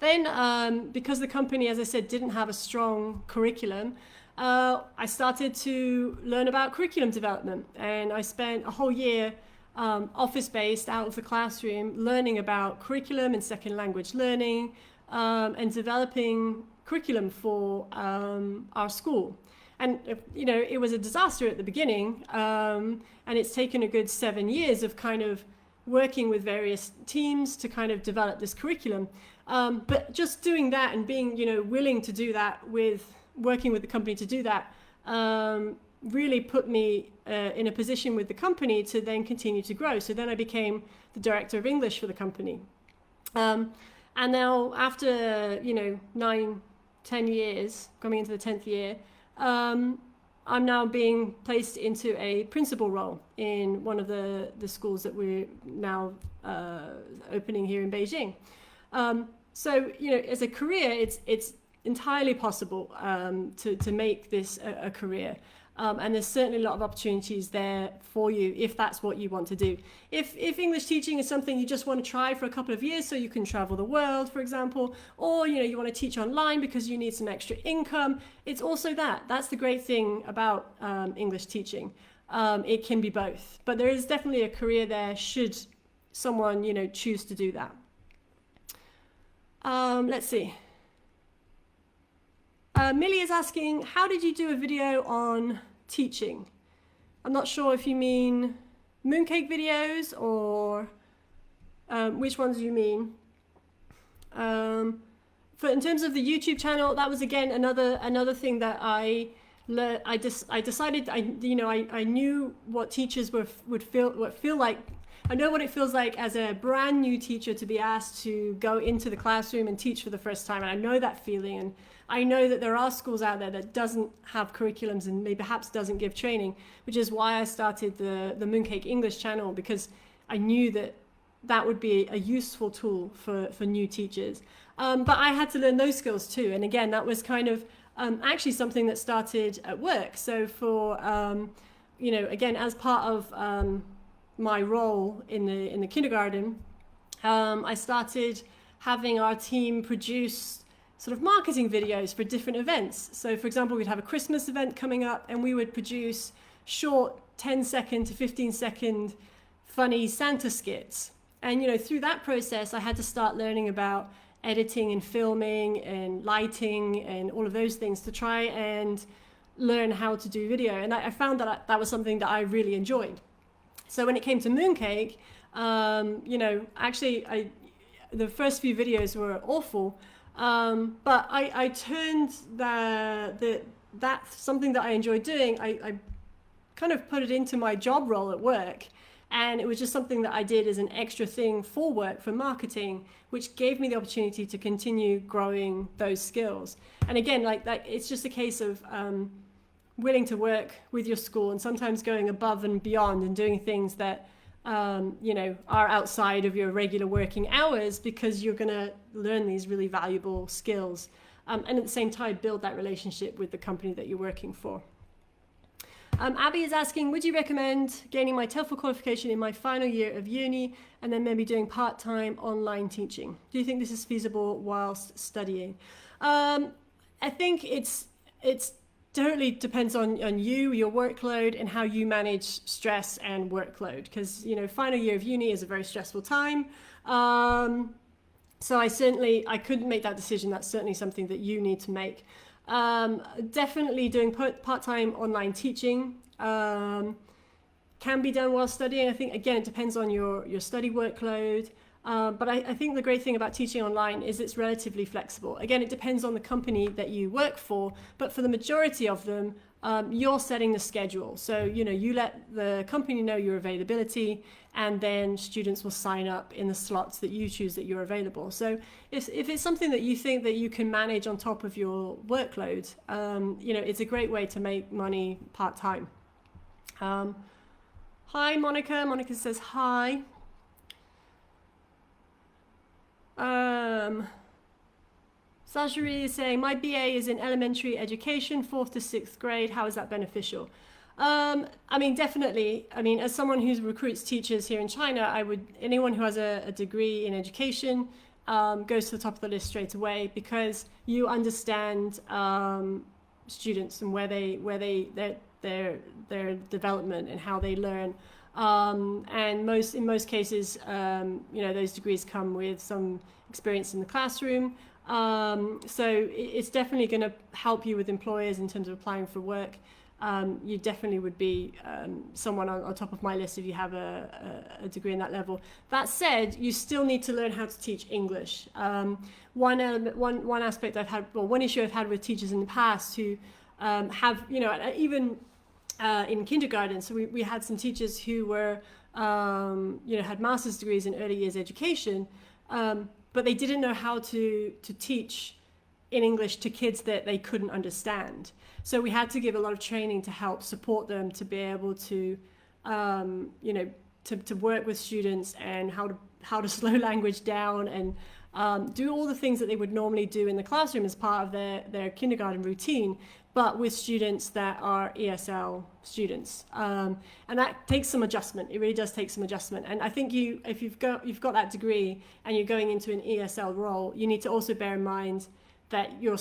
Then, because the company, as I said, didn't have a strong curriculum, I started to learn about curriculum development. And I spent a whole year office-based, out of the classroom, learning about curriculum and second language learning, and developing curriculum for our school. And, you know, it was a disaster at the beginning, and it's taken a good 7 years of kind of working with various teams to kind of develop this curriculum. But just doing that and being, you know, willing to do that, with working with the company to do that, really put me in a position with the company to then continue to grow. So then I became the director of English for the company. And now after, you know, 9-10 years, coming into the 10th year, I'm now being placed into a principal role in one of the schools that we're now opening here in Beijing. So, you know, as a career, it's entirely possible to make this a career. And there's certainly a lot of opportunities there for you if that's what you want to do. If English teaching is something you just want to try for a couple of years so you can travel the world, for example, or, you know, you want to teach online because you need some extra income, it's also that. That's the great thing about English teaching. It can be both, but there is definitely a career there should someone, you know, choose to do that. Let's see. Millie is asking, how did you do a video on teaching? I'm not sure if you mean mooncake videos or which ones you mean. In terms of the YouTube channel, that was again another thing that I learned. I decided I knew what teachers would feel like. I know what it feels like as a brand new teacher to be asked to go into the classroom and teach for the first time, and I know that feeling. And I know that there are schools out there that doesn't have curriculums and maybe perhaps doesn't give training, which is why I started the Mooncake English channel, because I knew that would be a useful tool for new teachers. But I had to learn those skills too. And again, that was kind of actually something that started at work. So for, again, as part of my role in the kindergarten, I started having our team produce sort of marketing videos for different events. So for example, we'd have a Christmas event coming up and we would produce short 10-second to 15-second funny Santa skits. And, you know, through that process, I had to start learning about editing and filming and lighting and all of those things to try and learn how to do video. And I found that that was something that I really enjoyed. So when it came to Mooncake, actually the first few videos were awful. But I turned that something that I enjoyed doing, I kind of put it into my job role at work. And it was just something that I did as an extra thing for work, for marketing, which gave me the opportunity to continue growing those skills. And again, like that, it's just a case of willing to work with your school and sometimes going above and beyond and doing things that you know, are outside of your regular working hours, because you're going to learn these really valuable skills, and at the same time build that relationship with the company that you're working for. Abby is asking, would you recommend gaining my TEFL qualification in my final year of uni and then maybe doing part-time online teaching? Do you think this is feasible whilst studying? I think it's totally depends on you, your workload, and how you manage stress and workload, because, you know, final year of uni is a very stressful time. So I couldn't make that decision. That's certainly something that you need to make. Definitely doing part-time online teaching can be done while studying. I think, again, it depends on your study workload. But I think the great thing about teaching online is it's relatively flexible. Again, it depends on the company that you work for, but for the majority of them, you're setting the schedule. So, you know, you let the company know your availability, and then students will sign up in the slots that you choose that you're available. So if it's something that you think that you can manage on top of your workload, you know, it's a great way to make money part-time. Hi, Monica. Monica says hi. Sajari is saying, my BA is in elementary education, 4th to 6th grade. How is that beneficial? I mean, definitely. I mean, as someone who recruits teachers here in China, anyone who has a degree in education goes to the top of the list straight away, because you understand students and their development and how they learn. And in most cases, you know, those degrees come with some experience in the classroom. So it's definitely going to help you with employers in terms of applying for work. You definitely would be someone on top of my list if you have a degree in that level. That said, you still need to learn how to teach English. One aspect one issue I've had with teachers in the past who have, you know, even in kindergarten. So we had some teachers who were, you know, had master's degrees in early years education, but they didn't know how to teach in English to kids that they couldn't understand. So we had to give a lot of training to help support them to be able to, you know, to work with students, and how to slow language down, and do all the things that they would normally do in the classroom as part of their kindergarten routine, but with students that are ESL students. And that takes some adjustment. It really does take some adjustment. And I think if you've got that degree and you're going into an ESL role, you need to also bear in mind that your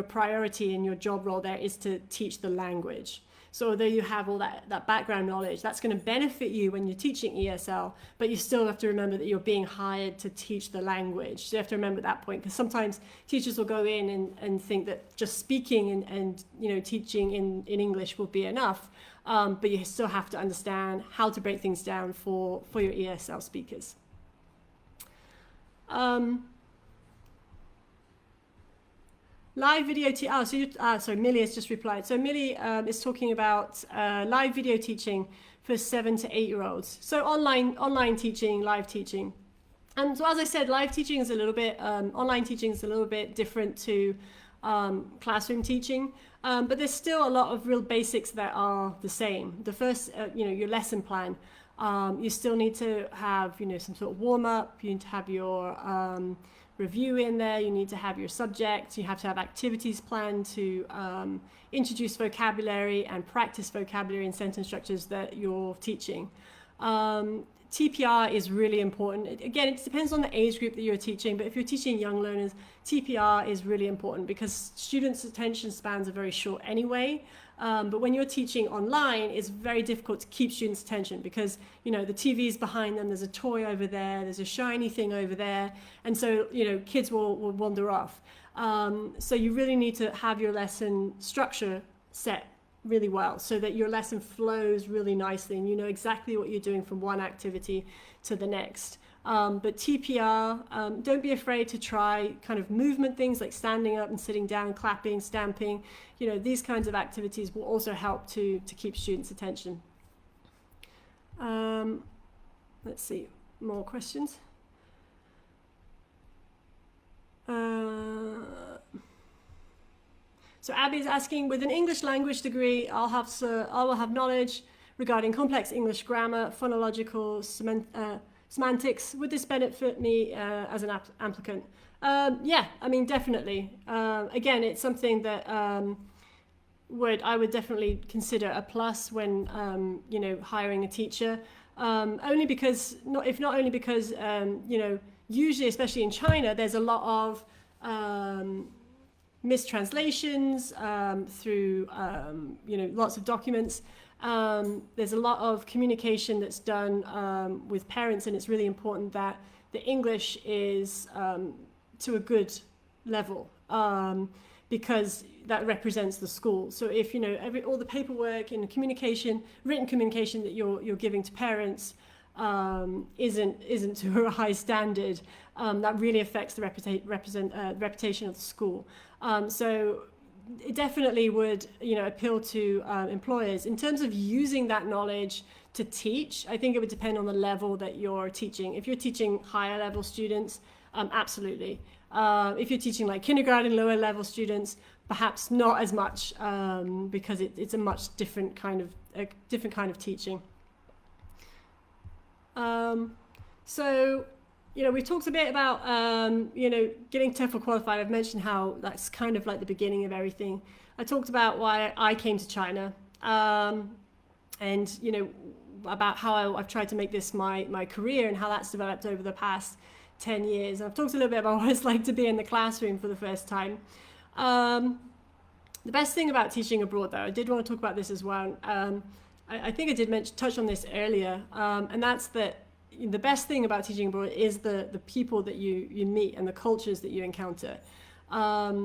priority in your job role there is to teach the language. So although you have all that background knowledge, that's going to benefit you when you're teaching ESL, but you still have to remember that you're being hired to teach the language. So you have to remember that point, because sometimes teachers will go in and think that just speaking and you know, teaching in English will be enough, but you still have to understand how to break things down for your ESL speakers. Live video so Millie has just replied. So Millie is talking about live video teaching for 7 to 8 year olds. So online teaching, live teaching. And so as I said, live teaching is a little bit, online teaching is a little bit different to classroom teaching, but there's still a lot of real basics that are the same. The first, you know, your lesson plan. You still need to have, you know, some sort of warm up. You need to have your review in there. You need to have your subject. You have to have activities planned to introduce vocabulary and practice vocabulary and sentence structures that you're teaching. TPR is really important. Again, it depends on the age group that you're teaching, but if you're teaching young learners, TPR is really important because students' attention spans are very short anyway. But when you're teaching online, it's very difficult to keep students' attention because, you know, the TV is behind them, there's a toy over there, there's a shiny thing over there, and so, you know, kids will wander off. So you really need to have your lesson structure set really well so that your lesson flows really nicely and you know exactly what you're doing from one activity to the next. But TPR, don't be afraid to try kind of movement things like standing up and sitting down, clapping, stamping. You know, these kinds of activities will also help to keep students' attention. Let's see, more questions. So Abby is asking, with an English language degree, I will have knowledge regarding complex English grammar, phonological, semantics. Would this benefit me as an applicant? Yeah, I mean, definitely. Again, it's something that I would definitely consider a plus when hiring a teacher. Only because not only because usually, especially in China, there's a lot of mistranslations through lots of documents. There's a lot of communication that's done with parents, and it's really important that the English is to a good level, because that represents the school. So if all the paperwork and communication, written communication that you're giving to parents isn't to a high standard, that really affects the reputation of the school. So it definitely would appeal to employers. In terms of using that knowledge to teach, I think it would depend on the level that you're teaching. If you're teaching higher level students, absolutely. If you're teaching like kindergarten, lower level students, perhaps not as much, because it's a much different kind of teaching. So we talked a bit about getting TEFL qualified. I've mentioned how that's kind of like the beginning of everything. I talked about why I came to China, and about how I've tried to make this my career and how that's developed over the past 10 years. I've talked a little bit about what it's like to be in the classroom for the first time. The best thing about teaching abroad, though, I did want to talk about this as well. I think I did touch on this earlier, and that's that the best thing about teaching abroad is the people that you meet and the cultures that you encounter. As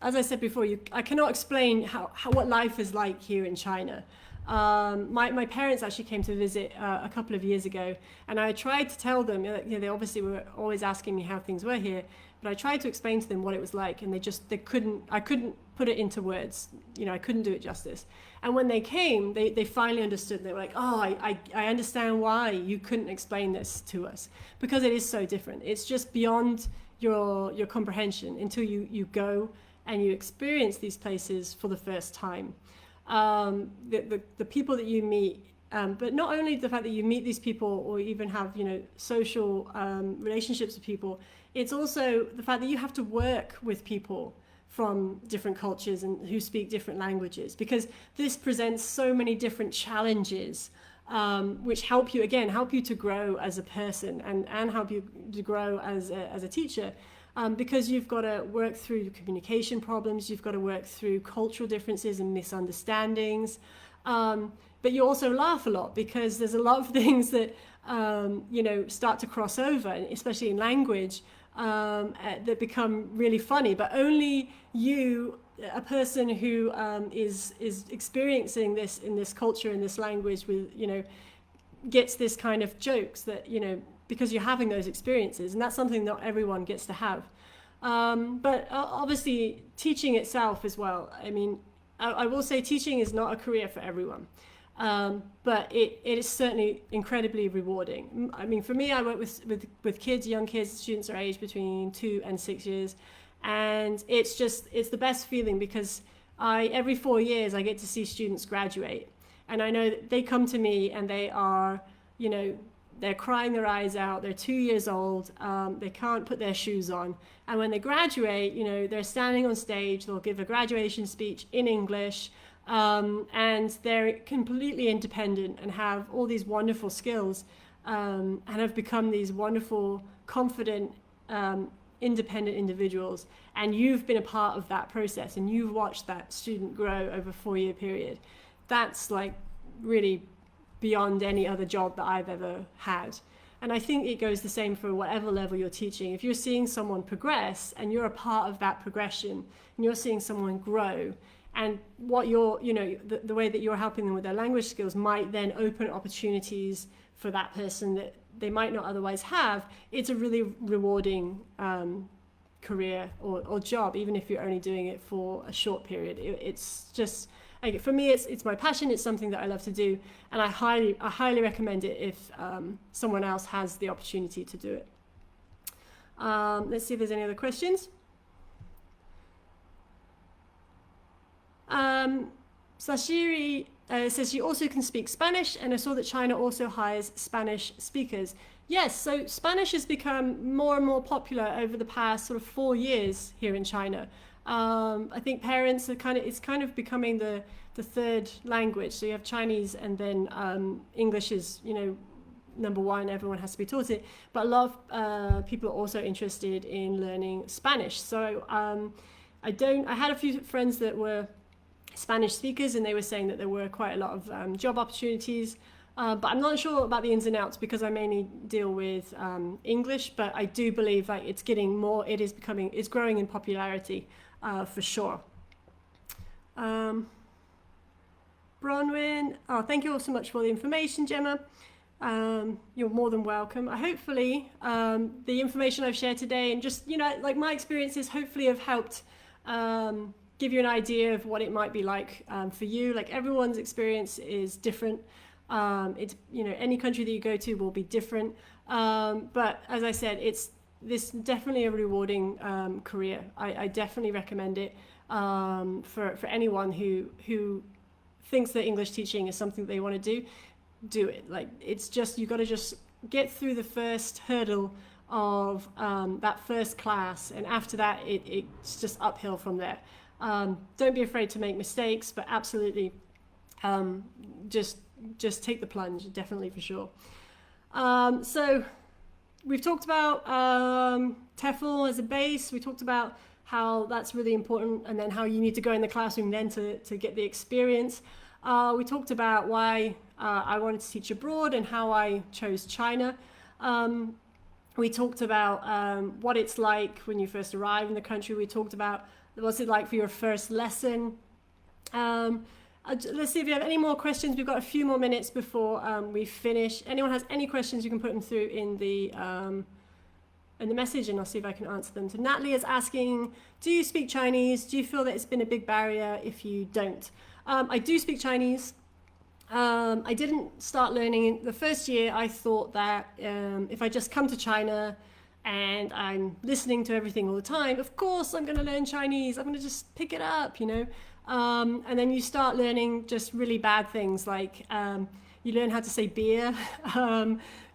I said before, I cannot explain what life is like here in China. My parents actually came to visit a couple of years ago, and I tried to tell them, they obviously were always asking me how things were here, but I tried to explain to them what it was like, and I couldn't put it into words. I couldn't do it justice. And when they came, they finally understood. They were like, oh, I understand why you couldn't explain this to us, because it is so different. It's just beyond your comprehension until you go and you experience these places for the first time. The people that you meet, but not only the fact that you meet these people or even have social relationships with people, it's also the fact that you have to work with people from different cultures and who speak different languages, because this presents so many different challenges, which help you to grow as a person and help you to grow as a teacher. Because you've got to work through communication problems, you've got to work through cultural differences and misunderstandings, but you also laugh a lot, because there's a lot of things that start to cross over, especially in language, that become really funny. But only you, a person who is experiencing this in this culture, in this language, with gets this kind of jokes that because you're having those experiences, and that's something not everyone gets to have. But obviously teaching itself as well. I mean, I will say teaching is not a career for everyone, but it is certainly incredibly rewarding. I mean, for me, I work with kids, young kids. Students are aged between 2 and 6 years, and it's the best feeling, because every 4 years I get to see students graduate, and I know that they come to me and they are they're crying their eyes out. They're 2 years old. They can't put their shoes on. And when they graduate, they're standing on stage. They'll give a graduation speech in English. And they're completely independent and have all these wonderful skills, and have become these wonderful, confident, independent individuals. And you've been a part of that process, and you've watched that student grow over a 4-year period. That's like really beyond any other job that I've ever had. And I think it goes the same for whatever level you're teaching. If you're seeing someone progress and you're a part of that progression, and you're seeing someone grow, and what you're, the way that you're helping them with their language skills might then open opportunities for that person that they might not otherwise have, it's a really rewarding career or job, even if you're only doing it for a short period. It's just, for me, it's my passion. It's something that I love to do, and I highly recommend it if someone else has the opportunity to do it. Let's see if there's any other questions. Sashiri says she also can speak Spanish, and I saw that China also hires Spanish speakers. Yes, so Spanish has become more and more popular over the past sort of 4 years here in China. I think parents are it's kind of becoming the third language. So you have Chinese, and then English is, number one. Everyone has to be taught it. But a lot of people are also interested in learning Spanish. So I had a few friends that were Spanish speakers, and they were saying that there were quite a lot of job opportunities. But I'm not sure about the ins and outs because I mainly deal with English. But I do believe it's getting more. It's growing in popularity for sure. Bronwyn, thank you all so much for the information, Jema. You're more than welcome. Hopefully the information I've shared today, and just my experiences, hopefully have helped give you an idea of what it might be like for you. Like, everyone's experience is different. It's any country that you go to will be different, but as I said, this definitely a rewarding career. I definitely recommend it for anyone who thinks that English teaching is something they want to do it. Like, it's just, you got to just get through the first hurdle of that first class, and after that it's just uphill from there. Don't be afraid to make mistakes, but absolutely just take the plunge, definitely, for sure. So we've talked about TEFL as a base. We talked about how that's really important, and then how you need to go in the classroom then to get the experience. We talked about why I wanted to teach abroad and how I chose China. We talked about what it's like when you first arrive in the country. We talked about what's it like for your first lesson. Let's see if you have any more questions. We've got a few more minutes before we finish. Anyone has any questions, you can put them through in the message, and I'll see if I can answer them. So Natalie is asking, do you speak Chinese? Do you feel that it's been a big barrier if you don't? I do speak Chinese. I didn't start learning the first year. I thought that if I just come to China and I'm listening to everything all the time, of course I'm going to learn Chinese. I'm going to just pick it up, and then you start learning just really bad things, like you learn how to say beer,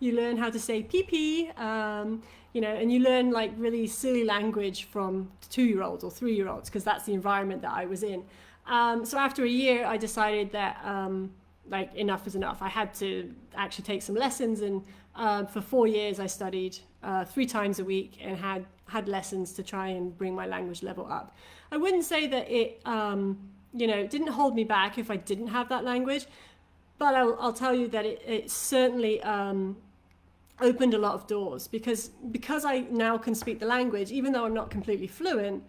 you learn how to say pee-pee, and you learn like really silly language from 2-year-olds or 3-year-olds, because that's the environment that I was in. So after a year, I decided that enough is enough. I had to actually take some lessons, and for 4 years I studied 3 times a week and had lessons to try and bring my language level up. I wouldn't say that it didn't hold me back if I didn't have that language, but I'll tell you that it certainly opened a lot of doors, because I now can speak the language, even though I'm not completely fluent.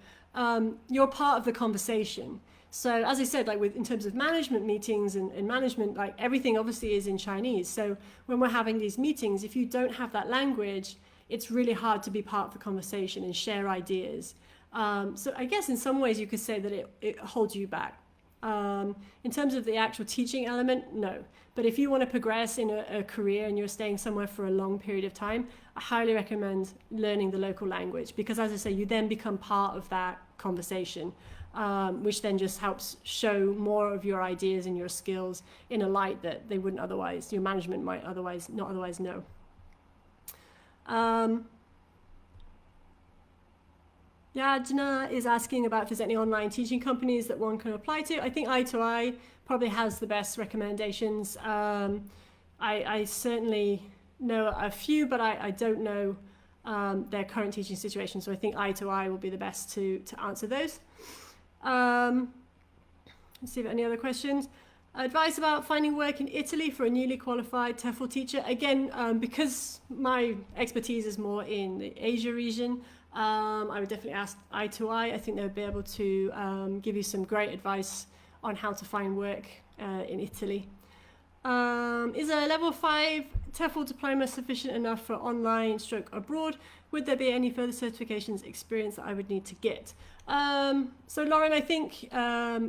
You're part of the conversation. So as I said, in terms of management meetings and management, everything obviously is in Chinese. So when we're having these meetings, if you don't have that language, it's really hard to be part of the conversation and share ideas. So I guess in some ways you could say that it holds you back. In terms of the actual teaching element, no. But if you want to progress in a career and you're staying somewhere for a long period of time, I highly recommend learning the local language, because as I say, you then become part of that conversation. Which then just helps show more of your ideas and your skills in a light that they wouldn't otherwise, your management might not otherwise know. Yajna is asking about if there's any online teaching companies that one can apply to. I think itoI probably has the best recommendations. I certainly know a few, but I don't know their current teaching situation. So I think itoI will be the best to answer those. Let's see if any other questions. Advice about finding work in Italy for a newly qualified TEFL teacher. Again, because my expertise is more in the Asia region, I would definitely ask itoI. I think they would be able to give you some great advice on how to find work in Italy. Is a level 5 TEFL diploma sufficient enough for online / abroad? Would there be any further certifications experience that I would need to get? So Lauren, I think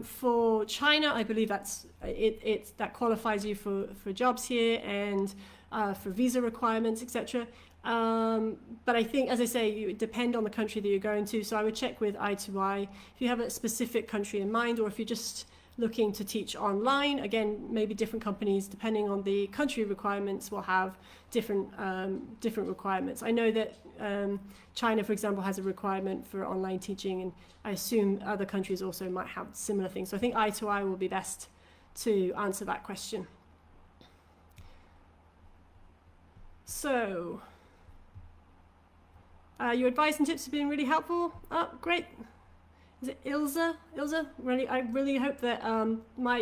for China, I believe that qualifies you for jobs here and for visa requirements, etc. But I think, as I say, you depend on the country that you're going to. So I would check with I2I if you have a specific country in mind, or if you're just looking to teach online. Again, maybe different companies, depending on the country requirements, will have different requirements. I know that China, for example, has a requirement for online teaching, and I assume other countries also might have similar things. So I think I2I will be best to answer that question. So, your advice and tips have been really helpful. Oh, great. Is it Ilza? Ilza? Really, I really hope that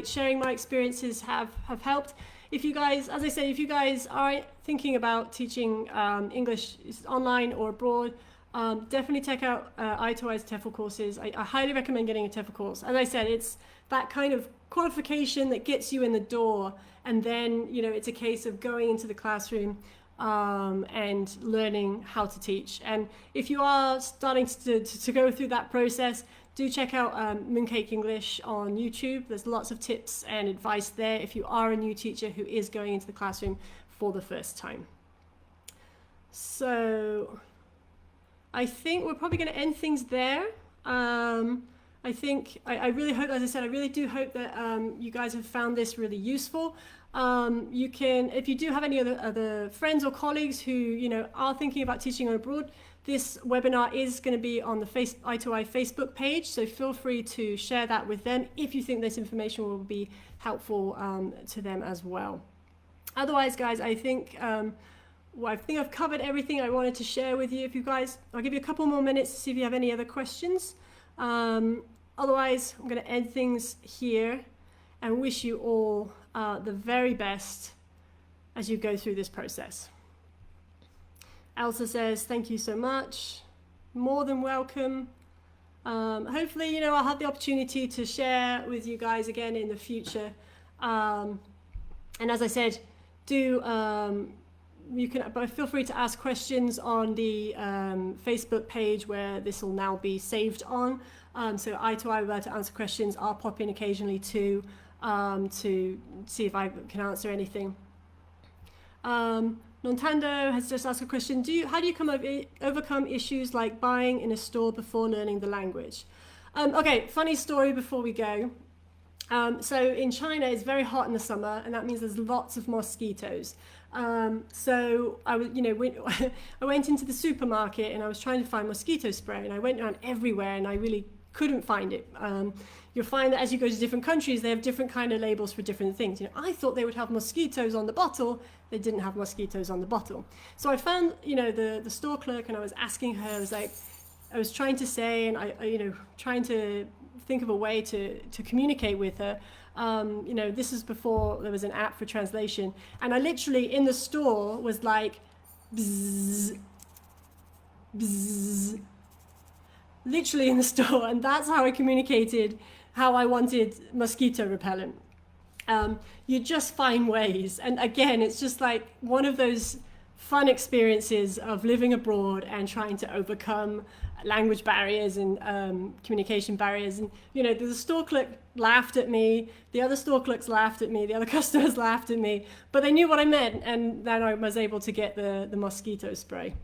sharing my experiences have helped. If you guys, as I said, if you guys are thinking about teaching English online or abroad, definitely check out itoi's TEFL courses. I highly recommend getting a TEFL course. As I said, it's that kind of qualification that gets you in the door, and then it's a case of going into the classroom and learning how to teach. And if you are starting to go through that process, do check out Mooncake English on YouTube. There's lots of tips and advice there if you are a new teacher who is going into the classroom for the first time. So I think we're probably going to end things there. I think I really hope, as I said, I really do hope that you guys have found this really useful. You can, if you do have any other friends or colleagues who are thinking about teaching abroad, this webinar is going to be on the I2I Facebook page, so feel free to share that with them if you think this information will be helpful to them as well. Otherwise, guys, I think I've covered everything I wanted to share with you. If you guys, I'll give you a couple more minutes to see if you have any other questions. Otherwise, I'm going to end things here and wish you all the very best as you go through this process. Elsa says, thank you so much. More than welcome. Hopefully, I'll have the opportunity to share with you guys again in the future. And as I said, feel free to ask questions on the Facebook page where this will now be saved on. So I2I will be able to answer questions. I'll pop in occasionally too to see if I can answer anything. Nontando has just asked a question. How do you overcome issues like buying in a store before learning the language? Okay, funny story before we go. So in China, it's very hot in the summer, and that means there's lots of mosquitoes. So I went into the supermarket and I was trying to find mosquito spray, and I went around everywhere and I really couldn't find it. You'll find that as you go to different countries, they have different kind of labels for different things. I thought they would have mosquitoes on the bottle. They didn't have mosquitoes on the bottle. So I found, the store clerk, and I was asking her, I was trying to say, and trying to think of a way to communicate with her. This is before there was an app for translation. And I literally, in the store, was like, bzzz, bzzz, literally in the store. And that's how I communicated how I wanted mosquito repellent. You just find ways. And again, it's just like one of those fun experiences of living abroad and trying to overcome language barriers and communication barriers. And the store clerk laughed at me, the other store clerks laughed at me, the other customers laughed at me, but they knew what I meant, and then I was able to get the mosquito spray.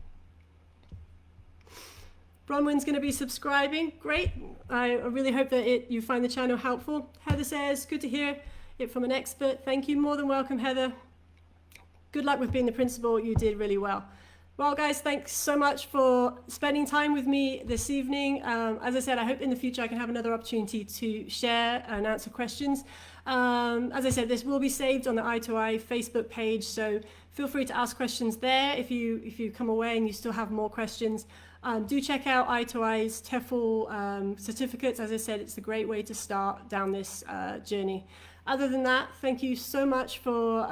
Bronwyn's going to be subscribing. Great. I really hope that you find the channel helpful. Heather says, good to hear it from an expert. Thank you. More than welcome, Heather. Good luck with being the principal. You did really well. Well, guys, thanks so much for spending time with me this evening. As I said, I hope in the future I can have another opportunity to share and answer questions. As I said, this will be saved on the I2I Facebook page, so feel free to ask questions there if you come away and you still have more questions. Do check out I2I's TEFL certificates. As I said, it's a great way to start down this journey. Other than that, thank you so much for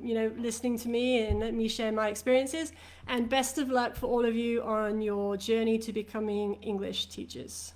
listening to me and letting me share my experiences. And best of luck for all of you on your journey to becoming English teachers.